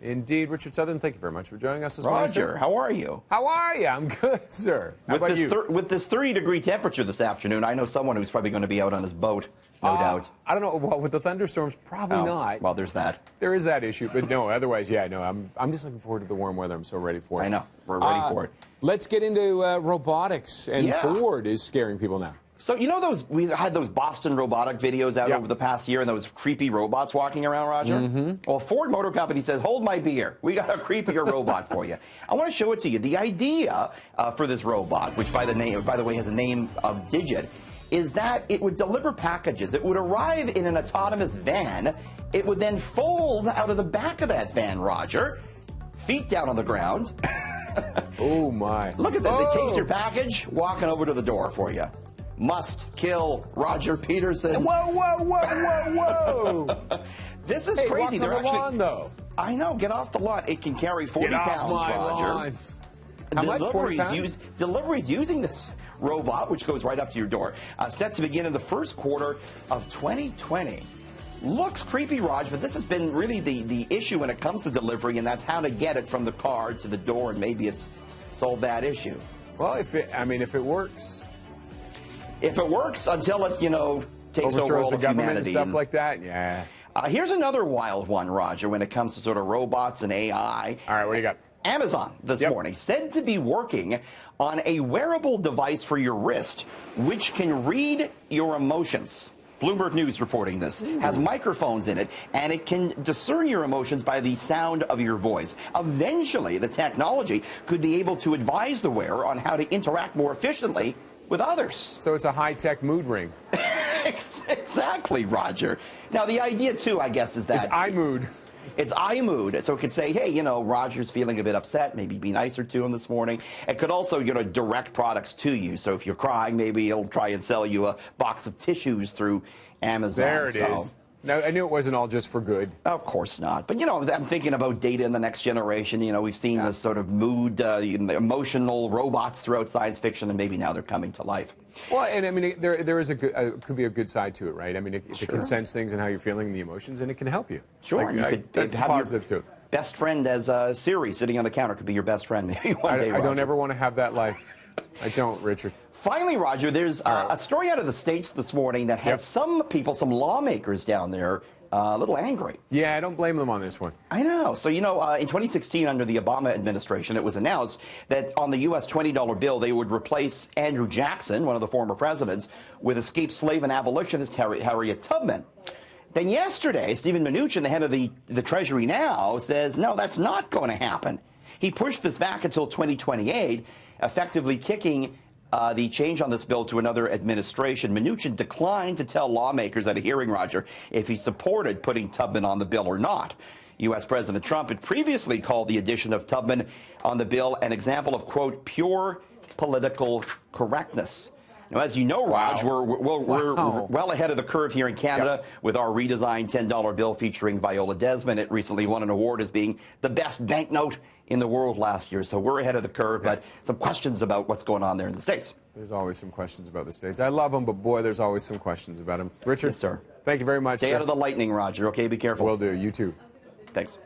Indeed. Richard Southern, thank you very much for joining us this morning. Roger, how are you? How are you? I'm good, sir. How about you? With this 30-degree temperature this afternoon, I know someone who's probably going to be out on his boat, no doubt. I don't know. Well, with the thunderstorms, probably not. Well, there's that. There is that issue, but no, otherwise, yeah, no, I'm just looking forward to the warm weather. I'm so ready for it. I know. We're ready for it. Let's get into robotics, and Ford is scaring people now. So, you know we had those Boston robotic videos out over the past year, and those creepy robots walking around, Roger? Mm-hmm. Well, Ford Motor Company says, hold my beer. We got a creepier robot for you. I want to show it to you. The idea for this robot, which by the way has a name of Digit, is that it would deliver packages. It would arrive in an autonomous van. It would then fold out of the back of that van, Roger, feet down on the ground. Oh, my. Look at this. It takes your package, walking over to the door for you. Must kill Roger Peterson. Whoa, whoa, whoa, whoa, whoa. This is crazy. They're on the lawn, though. I know. Get off the lawn. It can carry 40 pounds, Roger. Lawn. How much? 40 pounds? Deliveries using this robot, which goes right up to your door, set to begin in the first quarter of 2020. Looks creepy, Raj, but this has been really the issue when it comes to delivery, and that's how to get it from the car to the door, and maybe it's solved that issue. Well, if it works. If it works until it, takes over all the of government humanity and stuff like that, yeah. Here's another wild one, Roger, when it comes to sort of robots and AI. All right, what do you got? Amazon this morning said to be working on a wearable device for your wrist, which can read your emotions. Bloomberg News reporting this. Has microphones in it, and it can discern your emotions by the sound of your voice. Eventually, the technology could be able to advise the wearer on how to interact more efficiently with others. So it's a high-tech mood ring. Exactly, Roger. Now, the idea, too, I guess, is that... It's iMood. It's iMood. So it could say, hey, Roger's feeling a bit upset. Maybe be nicer to him this morning. It could also, direct products to you. So if you're crying, maybe it'll try and sell you a box of tissues through Amazon. There it is. No, I knew it wasn't all just for good. Of course not. But, I'm thinking about data in the next generation. We've seen this sort of mood, emotional robots throughout science fiction, and maybe now they're coming to life. Well, and I mean, there is could be a good side to it, right? I mean, it can sense things and how you're feeling, the emotions, and it can help you. Sure. That's have positive too. Best friend as Siri sitting on the counter could be your best friend maybe one day, I don't ever want to have that life. I don't, Richard. Finally, Roger, there's a story out of the States this morning that has some people, some lawmakers down there, a little angry. Yeah, I don't blame them on this one. I know. So, in 2016, under the Obama administration, it was announced that on the U.S. $20 bill, they would replace Andrew Jackson, one of the former presidents, with escaped slave and abolitionist Harriet Tubman. Then yesterday, Steven Mnuchin, the head of the Treasury now, says, no, that's not going to happen. He pushed this back until 2028, effectively kicking the change on this bill to another administration. Mnuchin declined to tell lawmakers at a hearing, Roger, if he supported putting Tubman on the bill or not. U.S. President Trump had previously called the addition of Tubman on the bill an example of, quote, pure political correctness. Now, as you know, Raj, we're well ahead of the curve here in Canada with our redesigned $10 bill featuring Viola Desmond. It recently won an award as being the best banknote in the world last year. So we're ahead of the curve, but some questions about what's going on there in the States. There's always some questions about the States. I love them, but boy, there's always some questions about them. Richard, yes, sir. Thank you very much. Stay out of the lightning, Roger, okay? Be careful. Will do. You too. Thanks.